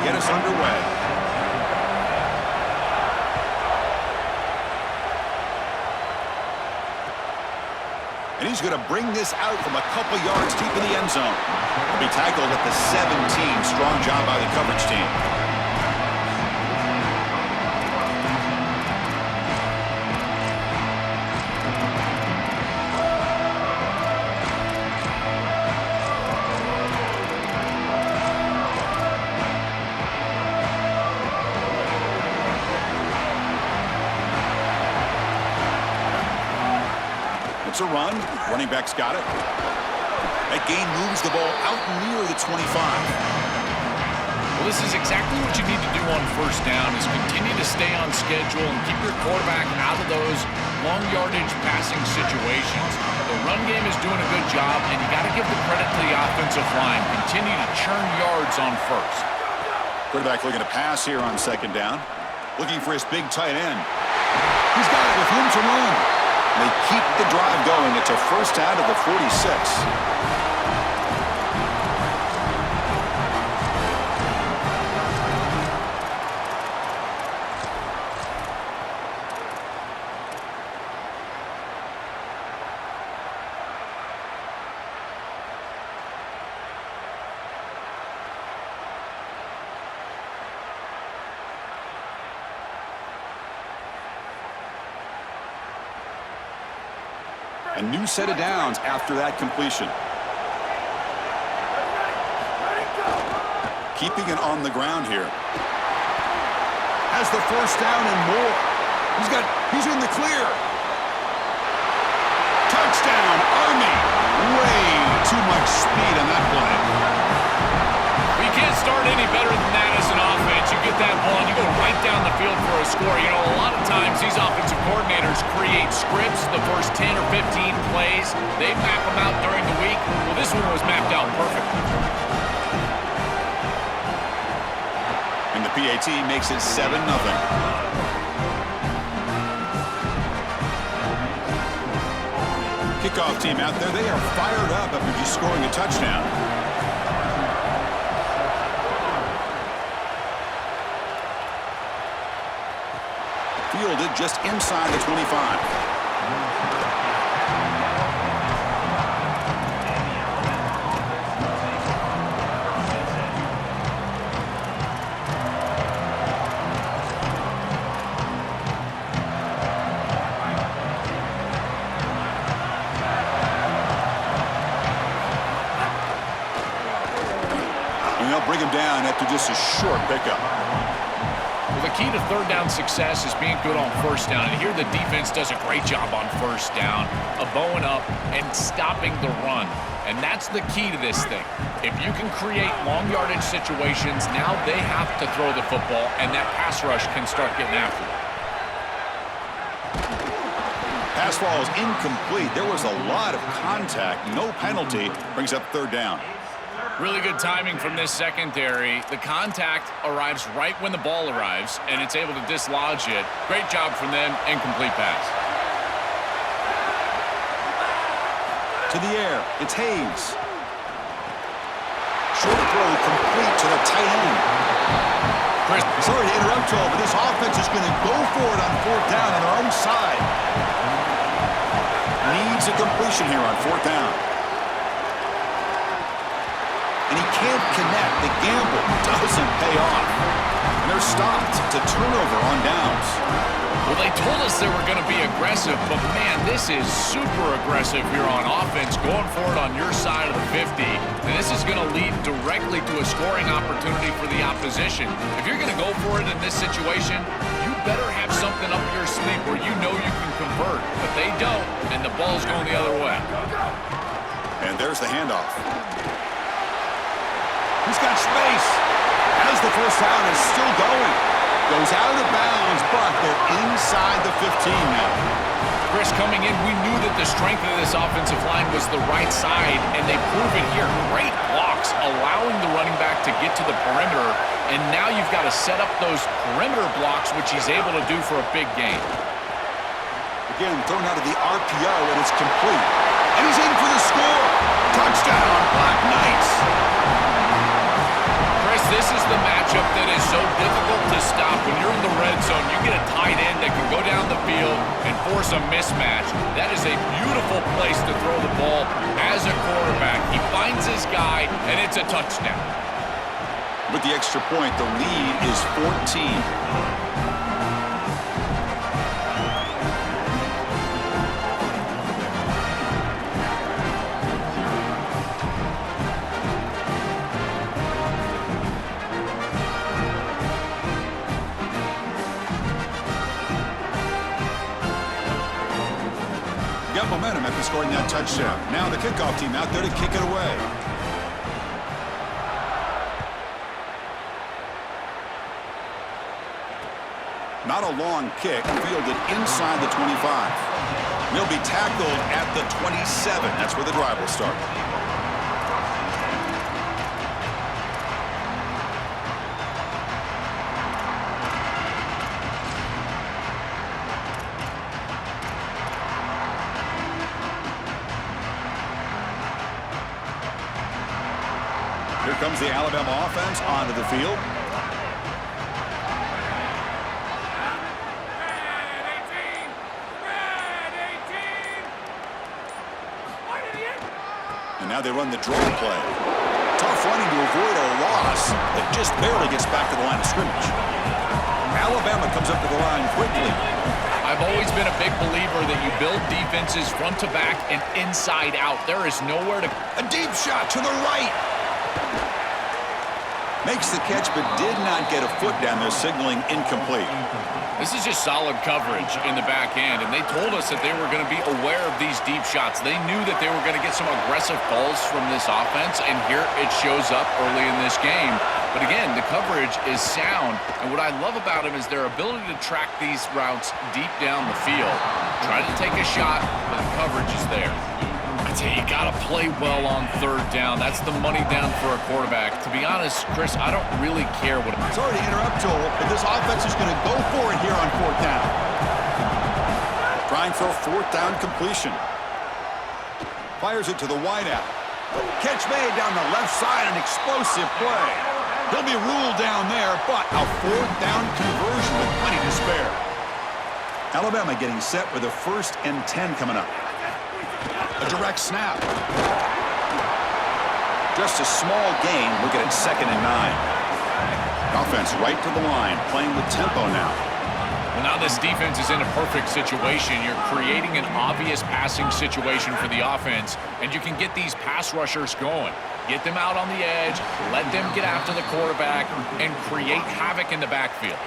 get us underway. And he's going to bring this out from a couple yards deep in the end zone. He'll be tackled at the 17. Strong job by the coverage team. It's a run. Running back's got it. That gain moves the ball out near the 25. Well, this is exactly what you need to do on first down is continue to stay on schedule and keep your quarterback out of those long yardage passing situations. The run game is doing a good job, and you got to give the credit to the offensive line. Continue to churn yards on first. Quarterback looking to pass here on second down. Looking for his big tight end. He's got it with room to run. They keep the drive going. It's a first down to the 46. A new set of downs after that completion. Keeping it on the ground here. Has the first down and more. He's in the clear. Touchdown, Army. Way too much speed on that play. You can't start any better than that as an offense. You get that ball and you go right down the field for a score. You know, a lot of times these offensive coordinators create scripts the first 10 or 15 plays. They map them out during the week. Well, this one was mapped out perfectly. And the PAT makes it 7-0. Kickoff team out there, they are fired up after just scoring a touchdown. Fielded just inside the 25. And they'll bring him down after just a short pickup. Well, the key to third down success is being good on first down. And here the defense does a great job on first down of bowing up and stopping the run. And that's the key to this thing. If you can create long yardage situations, now they have to throw the football, and that pass rush can start getting after it. Pass ball is incomplete. There was a lot of contact. No penalty. Brings up third down. Really good timing from this secondary. The contact arrives right when the ball arrives, and it's able to dislodge it. Great job from them. Incomplete pass. To the air. It's Hayes. Short throw complete to the tight end. Chris, sorry to interrupt you all, but this offense is going to go for it on fourth down on their own side. Needs a completion here on fourth down. And he can't connect. The gamble doesn't pay off. And they're stopped. It's a turnover on downs. Well, they told us they were going to be aggressive, but man, this is super aggressive here on offense, going for it on your side of the 50. And this is going to lead directly to a scoring opportunity for the opposition. If you're going to go for it in this situation, you better have something up your sleeve where you know you can convert. But they don't, and the ball's going the other way. And there's the handoff. He's got space. As the first down is still going. Goes out of bounds, but they're inside the 15 now. Chris, coming in, we knew that the strength of this offensive line was the right side, and they prove it here. Great blocks, allowing the running back to get to the perimeter, and now you've got to set up those perimeter blocks, which he's able to do for a big gain. Again, thrown out of the RPO, and it's complete. And he's in for the score. Touchdown, Black Knights. Chris, this is the matchup that force a mismatch. That is a beautiful place to throw the ball as a quarterback. He finds his guy, and it's a touchdown. With the extra point, the lead is 14. Got momentum after scoring that touchdown. Now the kickoff team out there to kick it away. Not a long kick, fielded inside the 25. He'll be tackled at the 27. That's where the drive will start. Here comes the Alabama offense onto the field. And now they run the draw play. Tough running to avoid a loss that just barely gets back to the line of scrimmage. Alabama comes up to the line quickly. I've always been a big believer that you build defenses front to back and inside out. There is nowhere to... A deep shot to the right. Makes the catch, but did not get a foot down there, signaling incomplete. This is just solid coverage in the back end, and they told us that they were going to be aware of these deep shots. They knew that they were going to get some aggressive calls from this offense, and here it shows up early in this game. But again, the coverage is sound, and what I love about them is their ability to track these routes deep down the field. Try to take a shot, but the coverage is there. I tell you, you got to play well on third down. That's the money down for a quarterback. To be honest, Chris, I don't really care what... Sorry to interrupt, Joel, but this offense is going to go for it here on fourth down. Trying for a fourth down completion. Fires it to the wideout. Catch made down the left side, an explosive play. He'll be ruled down there, but a fourth down conversion with plenty to spare. Alabama getting set with a 1st and 10 coming up. A direct snap. Just a small gain. Looking at 2nd and 9. Offense right to the line, playing with tempo now. Well, now this defense is in a perfect situation. You're creating an obvious passing situation for the offense, and you can get these pass rushers going. Get them out on the edge, let them get after the quarterback, and create havoc in the backfield.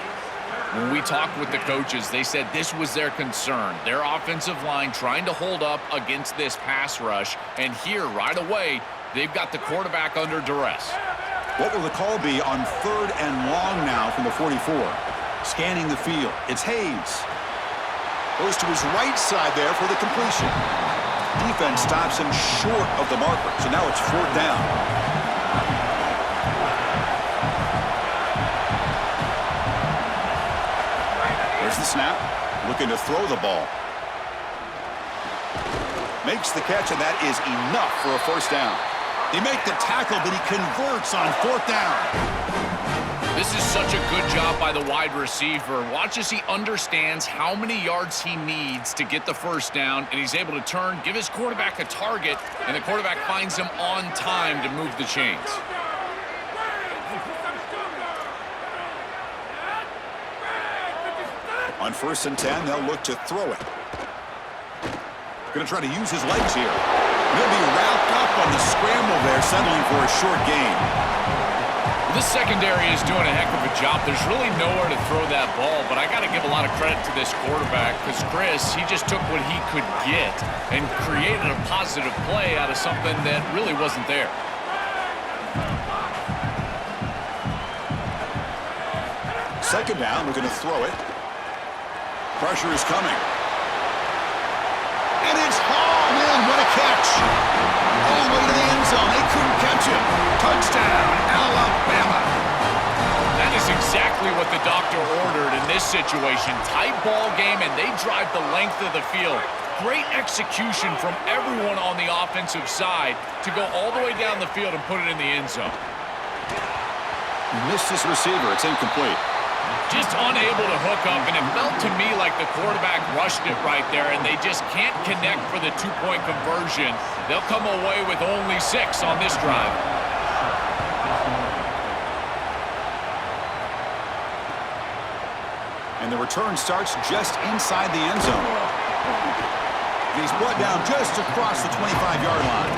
When we talked with the coaches, they said this was their concern. Their offensive line trying to hold up against this pass rush. And here, right away, they've got the quarterback under duress. What will the call be on 3rd and long now from the 44? Scanning the field. It's Hayes. Goes to his right side there for the completion. Defense stops him short of the marker. So now it's 4th down. The snap, looking to throw the ball. Makes the catch, and that is enough for a 1st down. They make the tackle, but he converts on 4th down. This is such a good job by the wide receiver. Watch as he understands how many yards he needs to get the 1st down, and he's able to turn, give his quarterback a target, and the quarterback finds him on time to move the chains. On 1st and 10, they'll look to throw it. Going to try to use his legs here. He'll be wrapped up on the scramble there, settling for a short gain. This secondary is doing a heck of a job. There's really nowhere to throw that ball, but I got to give a lot of credit to this quarterback because Chris, he just took what he could get and created a positive play out of something that really wasn't there. Second down, we're going to throw it. Pressure is coming. And it's hauled in. What a catch. All the way to the end zone. They couldn't catch him. Touchdown, Alabama. That is exactly what the doctor ordered in this situation. Tight ball game, and they drive the length of the field. Great execution from everyone on the offensive side to go all the way down the field and put it in the end zone. Missed his receiver. It's incomplete. Just unable to hook up, and it felt to me like the quarterback rushed it right there, and they just can't connect for the two-point conversion. They'll come away with only 6 on this drive. And the return starts just inside the end zone. He's brought down just across the 25-yard line.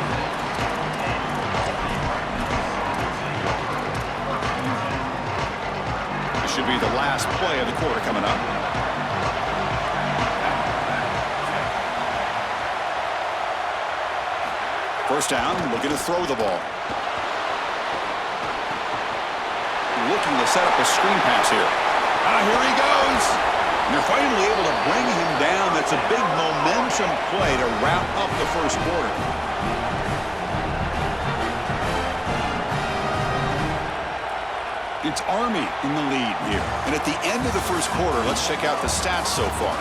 Should be the last play of the quarter coming up. First down, looking to throw the ball. Looking to set up a screen pass here. Here he goes. And they're finally able to bring him down. That's a big momentum play to wrap up the first quarter. It's Army in the lead here. And at the end of the first quarter, let's check out the stats so far.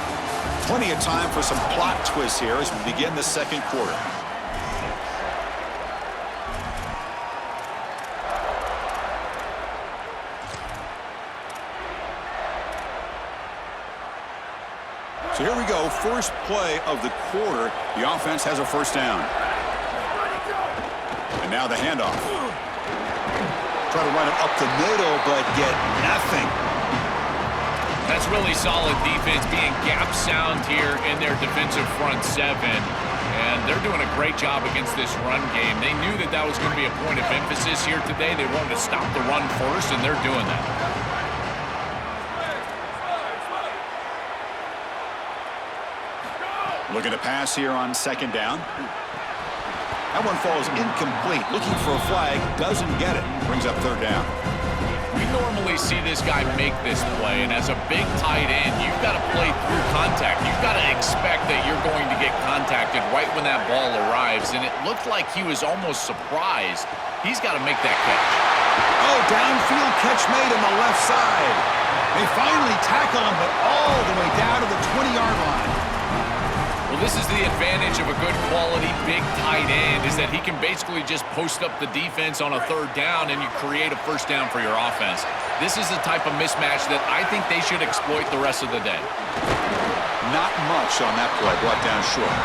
Plenty of time for some plot twists here as we begin the second quarter. So here we go. First play of the quarter. The offense has a first down. And now the handoff. Try to run it up the middle, but get nothing. That's really solid defense, being gap sound here in their defensive front 7. And they're doing a great job against this run game. They knew that that was going to be a point of emphasis here today. They wanted to stop the run first, and they're doing that. Looking to pass here on second down. That one falls incomplete. Looking for a flag. Doesn't get it. Brings up third down. We normally see this guy make this play, and as a big tight end, you've got to play through contact. You've got to expect that you're going to get contacted right when that ball arrives, and it looked like he was almost surprised. He's got to make that catch. Oh, downfield catch made on the left side. They finally tackle him, but all the way down to the 20-yard line. Well, this is the advantage of a good quality big tight end, is that he can basically just post up the defense on a third down and you create a first down for your offense. This is the type of mismatch that I think they should exploit the rest of the day. Not much on that play, brought down short.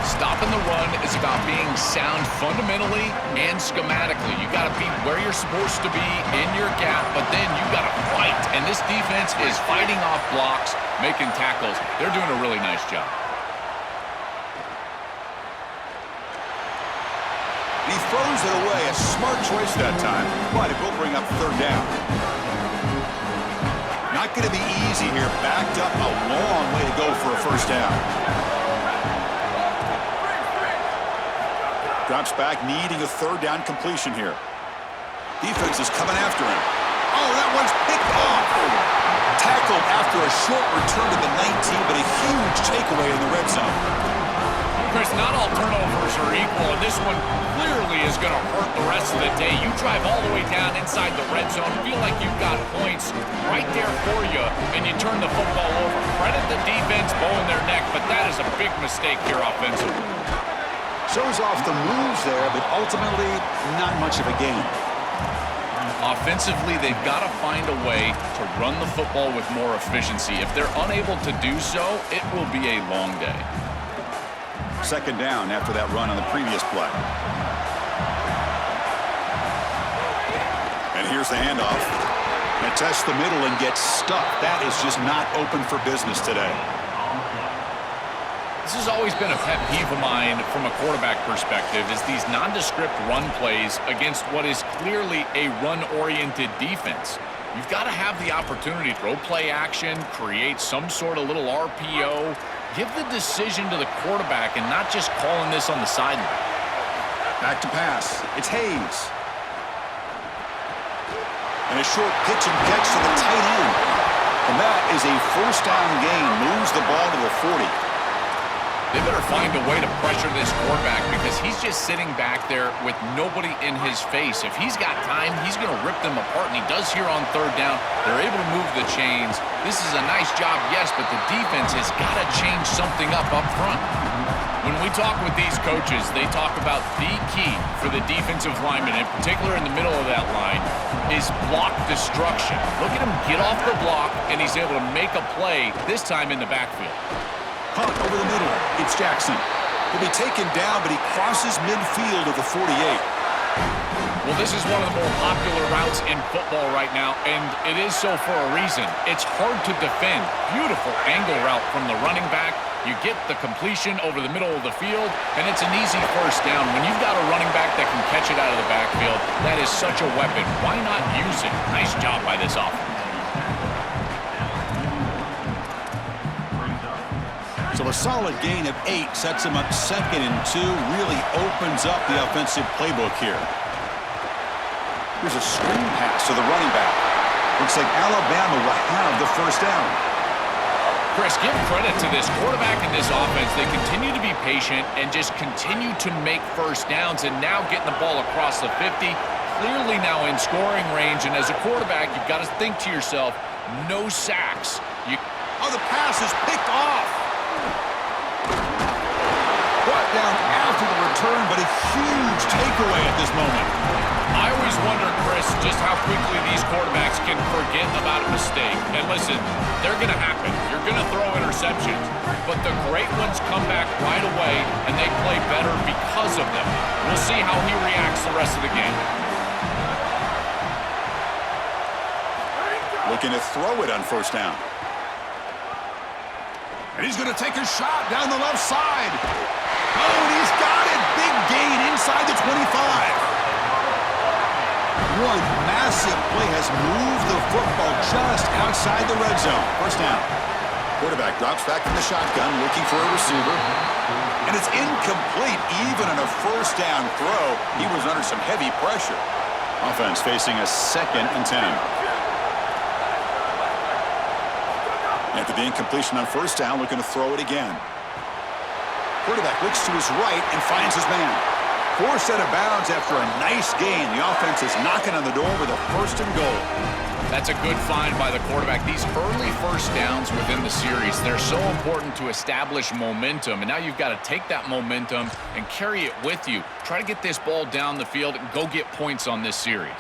Stopping the run is about being sound fundamentally and schematically. You got to be where you're supposed to be in your gap, but then you got to fight. And this defense is fighting off blocks, making tackles. They're doing a really nice job. He throws it away. A smart choice that time, but it will bring up third down. Not going to be easy here. Backed up a long way to go for a first down. Drops back, needing a third down completion here. Defense is coming after him. Oh, that one's picked off. Tackled after a short return to the 19, but a huge takeaway in the red zone. Chris, not all turnovers are equal, and this one clearly is going to hurt the rest of the day. You drive all the way down inside the red zone, feel like you've got points right there for you, and you turn the football over. Credit the defense bowing their neck, but that is a big mistake here offensively. Shows off the moves there, but ultimately not much of a gain. Offensively, they've got to find a way to run the football with more efficiency. If they're unable to do so, it will be a long day. Second down after that run on the previous play. And here's the handoff. And tests the middle and gets stuck. That is just not open for business today. This has always been a pet peeve of mine from a quarterback perspective, is these nondescript run plays against what is clearly a run-oriented defense. You've got to have the opportunity to throw play action, create some sort of little RPO, give the decision to the quarterback and not just calling this on the sideline. Back to pass. It's Hayes. And a short pitch and catch to the tight end. And that is a first down gain. Moves the ball to the 40. They better find a way to pressure this quarterback because he's just sitting back there with nobody in his face. If he's got time, he's going to rip them apart, and he does here on third down. They're able to move the chains. This is a nice job, yes, but the defense has got to change something up front. When we talk with these coaches, they talk about the key for the defensive lineman, in particular in the middle of that line, is block destruction. Look at him get off the block, and he's able to make a play, this time in the backfield. Hunt over the middle. It's Jackson. He'll be taken down, but he crosses midfield of the 48. Well, this is one of the more popular routes in football right now, and it is so for a reason. It's hard to defend. Beautiful angle route from the running back. You get the completion over the middle of the field, and it's an easy first down. When you've got a running back that can catch it out of the backfield, that is such a weapon. Why not use it? Nice job by this offense. So a solid gain of 8 sets him up 2nd and 2, really opens up the offensive playbook here. Here's a screen pass to the running back. Looks like Alabama will have the first down. Chris, give credit to this quarterback and this offense. They continue to be patient and just continue to make first downs, and now getting the ball across the 50, clearly now in scoring range. And as a quarterback, you've got to think to yourself, no sacks. Oh, the pass is picked off. Brought down after the return, but a huge takeaway at this moment. I always wonder, Chris, just how quickly these quarterbacks can forget about a mistake. And listen, they're going to happen. You're going to throw interceptions. But the great ones come back right away, and they play better because of them. We'll see how he reacts the rest of the game. Looking to throw it on first down. And he's going to take a shot down the left side. Oh, and he's got it. Big gain inside the 25. One massive play has moved the football just outside the red zone. First down. Quarterback drops back in the shotgun, looking for a receiver. And it's incomplete. Even on a first down throw, he was under some heavy pressure. Offense facing a 2nd and 10. After the incompletion on first down, looking to throw it again. Quarterback looks to his right and finds his man. Forced out of bounds after a nice gain. The offense is knocking on the door with a 1st and goal. That's a good find by the quarterback. These early first downs within the series, they're so important to establish momentum. And now you've got to take that momentum and carry it with you. Try to get this ball down the field and go get points on this series.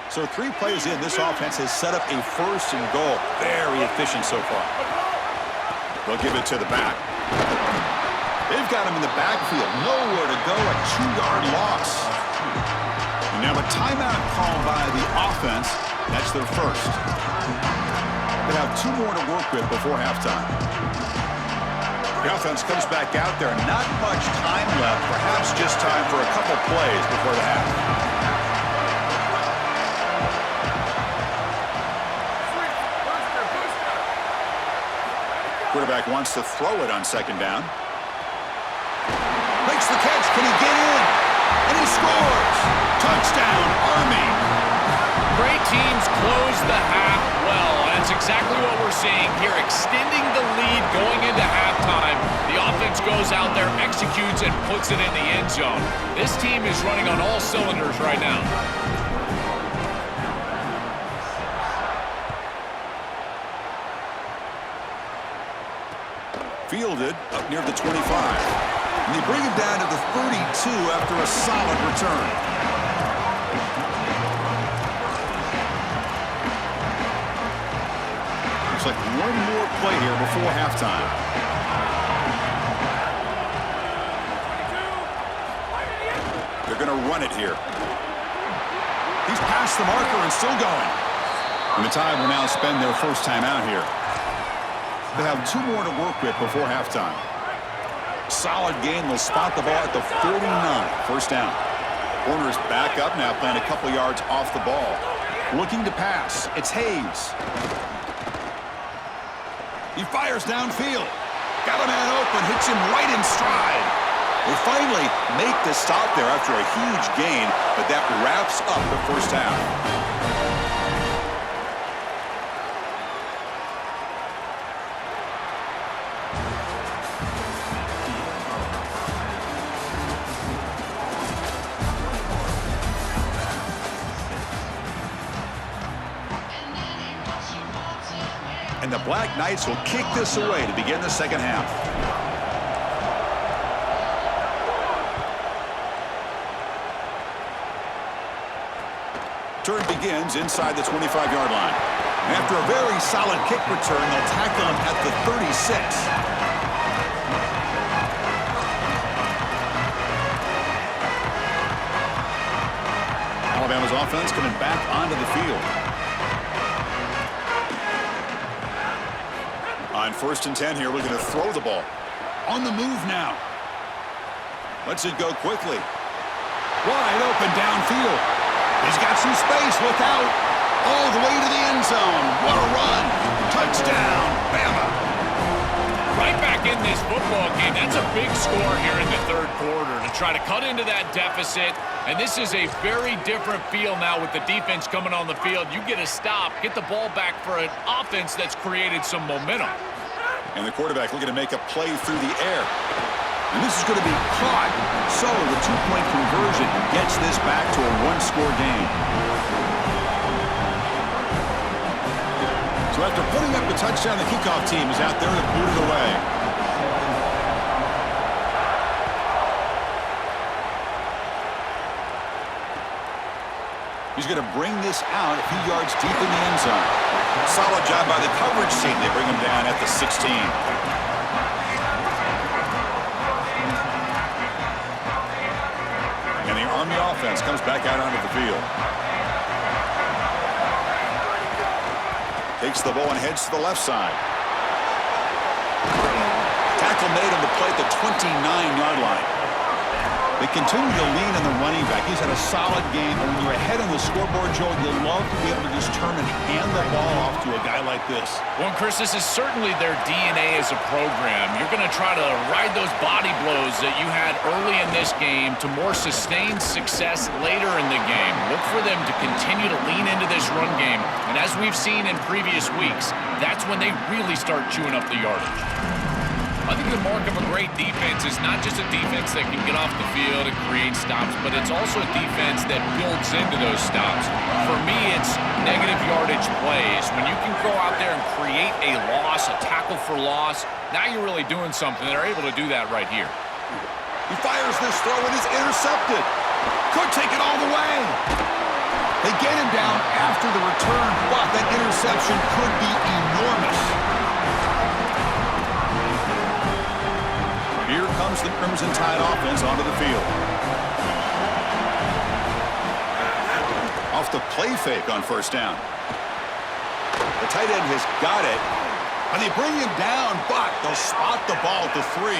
So 3 plays in, this offense has set up a 1st and goal. Very efficient so far. They'll give it to the back. They've got him in the backfield. Nowhere to go, a 2-yard loss. And now a timeout called by the offense. That's their first. They have 2 more to work with before halftime. The offense comes back out there. Not much time left. Perhaps just time for a couple plays before the half. Quarterback wants to throw it on 2nd down. Makes the catch. Can he get in? And he scores. Touchdown, Army. Great teams close the half well. That's exactly what we're seeing here. Extending the lead going into halftime. The offense goes out there, executes, and puts it in the end zone. This team is running on all cylinders right now. Fielded up near the 25. And they bring him down to the 32 after a solid return. Looks like one more play here before halftime. They're going to run it here. He's past the marker and still going. And the Tide will now spend their first time out here. They have 2 more to work with before halftime. Solid gain. They'll spot the ball at the 49. First down. Corner's back up now, playing a couple yards off the ball. Looking to pass. It's Hayes. He fires downfield. Got a man open. Hits him right in stride. They finally make the stop there after a huge gain, but that wraps up the first half. And the Black Knights will kick this away to begin the second half. return begins inside the 25-yard line. And after a very solid kick return, they'll tackle him at the 36. Alabama's offense coming back onto the field. On 1st and 10 here, looking to throw the ball. On the move now. Lets it go quickly. Wide open downfield. He's got some space. Look out. All the way to the end zone. What a run. Touchdown, Bama. Right back in this football game. That's a big score here in the 3rd quarter to try to cut into that deficit. And this is a very different feel now with the defense coming on the field. You get a stop, get the ball back for an offense that's created some momentum. And the quarterback looking to make a play through the air. And this is going to be caught. So the 2-point conversion gets this back to a 1-score game. So after putting up the touchdown, the kickoff team is out there to boot it away. He's going to bring this out a few yards deep in the end zone. Solid job by the coverage team. They bring him down at the 16. And the Army offense comes back out onto the field. Takes the ball and heads to the left side. Tackle made on the play at the 29-yard line. They continue to lean on the running back. He's had a solid game. And when you're ahead on the scoreboard, Joel, you'll love to be able to just turn and hand the ball off to a guy like this. Well, Chris, this is certainly their DNA as a program. You're going to try to ride those body blows that you had early in this game to more sustained success later in the game. Look for them to continue to lean into this run game. And as we've seen in previous weeks, that's when they really start chewing up the yardage. I think the mark of a great defense is not just a defense that can get off the field and create stops, but it's also a defense that builds into those stops. For me, it's negative yardage plays. When you can go out there and create a loss, a tackle for loss, now you're really doing something. They're able to do that right here. He fires this throw and is intercepted. Could take it all the way. They get him down after the return, but that interception could be enormous. Here comes the Crimson Tide offense onto the field. Off the play fake on 1st down. The tight end has got it. And they bring him down, but they'll spot the ball to 3.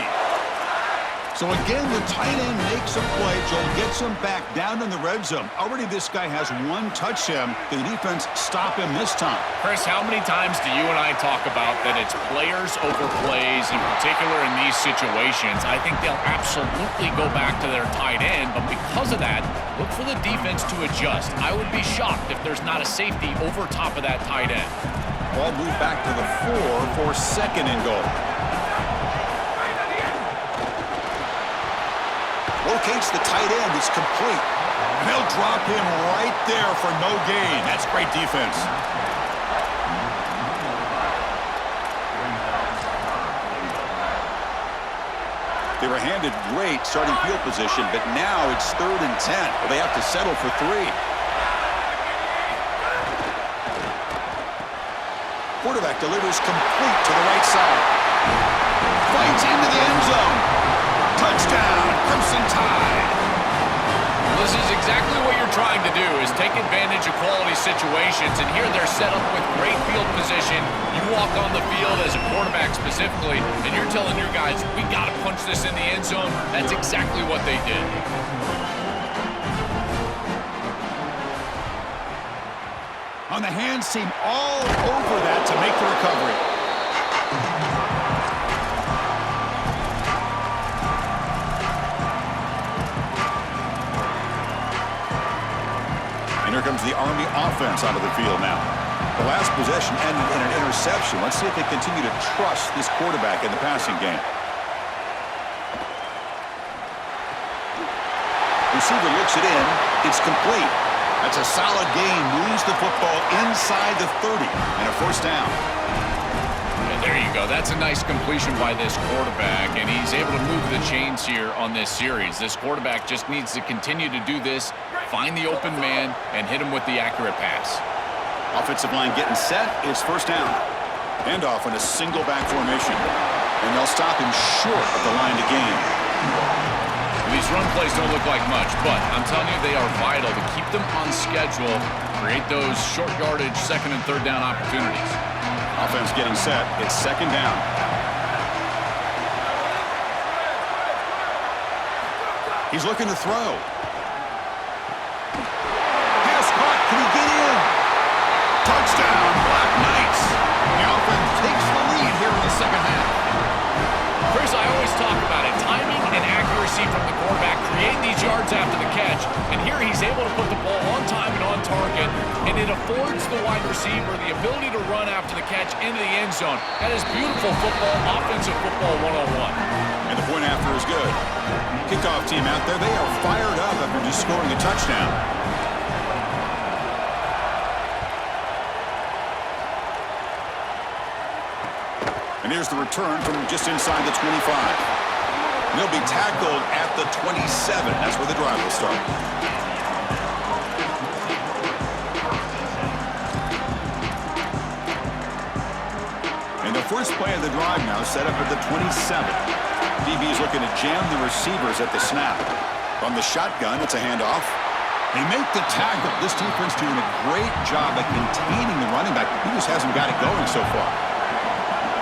So again, the tight end makes a play. Joel gets him back down in the red zone. Already this guy has 1 touchdown. The defense stop him this time. Chris, how many times do you and I talk about that it's players over plays, in particular in these situations? I think they'll absolutely go back to their tight end, but because of that, look for the defense to adjust. I would be shocked if there's not a safety over top of that tight end. Ball moved back to the 4 for 2nd and goal. Locates the tight end. It's complete. And they'll drop him right there for no gain. That's great defense. They were handed great starting field position, but now it's 3rd and 10. Well, they have to settle for 3. Quarterback delivers complete to the right side. Fights into the end zone. Touchdown, Crimson Tide. Well, this is exactly what you're trying to do, is take advantage of quality situations. And here they're set up with great field position. You walk on the field as a quarterback specifically, and you're telling your guys, we got to punch this in the end zone. That's exactly what they did. On the hands team all over that to make the recovery. And here comes the Army offense onto the field now. The last possession ended in an interception. Let's see if they continue to trust this quarterback in the passing game. Receiver looks it in. It's complete. That's a solid gain. Moves the football inside the 30 and a 1st down. And there you go. That's a nice completion by this quarterback, and he's able to move the chains here on this series. This quarterback just needs to continue to do this find the open man, and hit him with the accurate pass. Offensive line getting set. It's first down. Handoff in a single back formation. And they'll stop him short of the line to gain. These run plays don't look like much, but I'm telling you, they are vital to keep them on schedule, create those short yardage second and third down opportunities. Offense getting set. It's second down. He's looking to throw. Pass caught. Can he get in? Touchdown, Black Knights. The offense takes the lead here in the second half. Chris, I always talk about it. Timing and accuracy from the quarterback create these yards after the catch. And here he's able to put the ball on time and on target. And it affords the wide receiver the ability to run after the catch into the end zone. That is beautiful football, offensive football 101. And the point after is good. Kickoff team out there, they are fired up after just scoring a touchdown. And here's the return from just inside the 25. And he'll be tackled at the 27. That's where the drive will start. And the first play of the drive now set up at the 27. DB's looking to jam the receivers at the snap. On the shotgun, it's a handoff. They make the tackle. This defense doing a great job at containing the running back. He just hasn't got it going so far.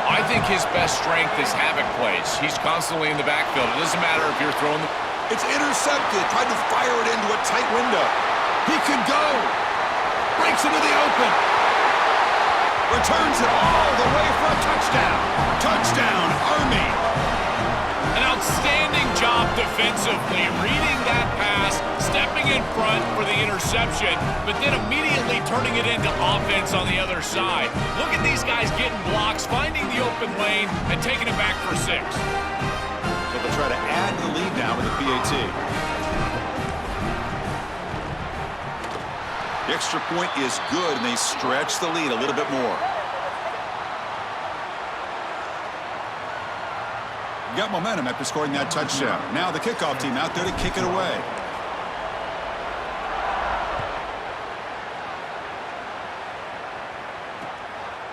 I think his best strength is havoc plays. He's constantly in the backfield. It doesn't matter if you're throwing the... It's intercepted. Tried to fire it into a tight window. He could go. Breaks into the open. Returns it all the way for a touchdown. Touchdown, Army. An outstanding job defensively, reading that pass, stepping in front for the interception, but then immediately turning it into offense on the other side. Look at these guys getting blocks, finding the open lane, and taking it back for 6. So they'll try to add to the lead now with the PAT. The extra point is good, and they stretch the lead a little bit more. Got momentum after scoring that touchdown. Now the kickoff team out there to kick it away.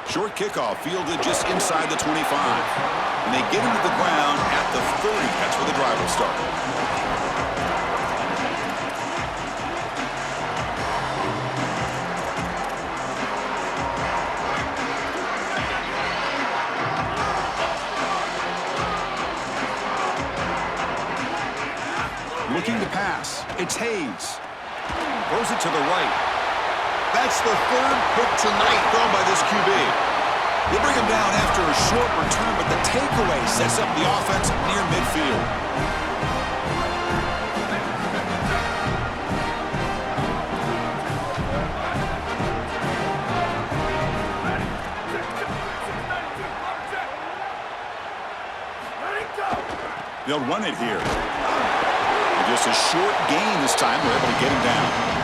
Short kickoff fielded just inside the 25. And they get into the ground at the 30. That's where the drive will start. Looking to pass. It's Hayes. Throws it to the right. That's the third pick tonight thrown by this QB. They bring him down after a short return, but the takeaway sets up the offense near midfield. They'll run it here. Just a short gain this time. We're able to get him down.